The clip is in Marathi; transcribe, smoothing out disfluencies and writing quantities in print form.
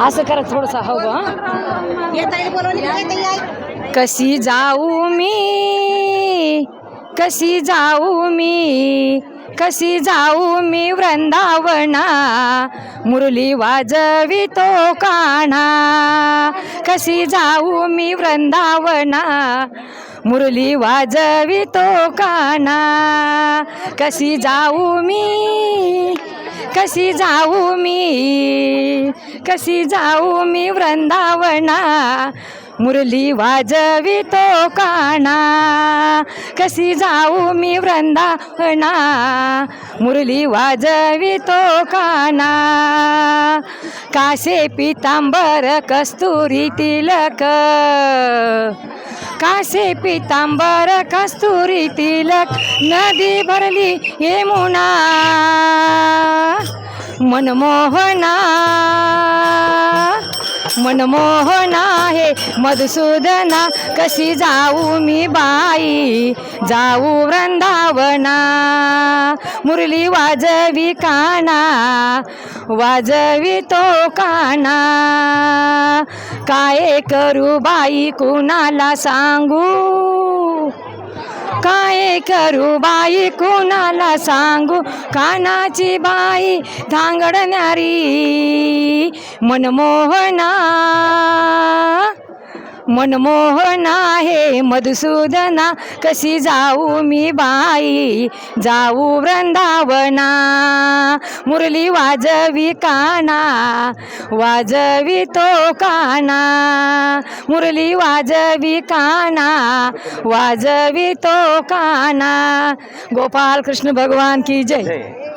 असं करा थोडंसं हवं. कशी जाऊ मी, कशी जाऊ मी, कशी जाऊ मी वृंदावना, मुरली वाजवितो कान्हा. कशी जाऊ मी वृंदावना, मुरली वाजवितो कान्हा. कशी जाऊ मी, कशी जाऊ मी, कशी जाऊ मी वृंदावना, मुरली वाजवितो कान्हा. कशी जाऊ मी वृंदावना, मुरली वाजवितो कान्हा. कासे पितांबर कस्तुरी तिलक, कासे पितांबर कस्तुरी तिलक, नदी भरली यमुना मनमोहना. मनमोहना हे मधुसूदना, कशी जाऊ मी बाई, जाऊ वृंदावना, मुरली वाजवी कान्हा, वाजवितो कान्हा. काय करू बाई कुणाला सांगू, काय करू बाई कुणाला सांगू, कान्हाची बाई धांगडणारी मनमोहना. मनमोहना हे मधुसूदना, कशी जाऊ मी बाई, जाऊ वृंदावना, मुरली वाजवी कान्हा, वाजवितो कान्हा, मुरली वाजवी कान्हा, वाजवितो कान्हा. गोपाल कृष्ण भगवान की जय.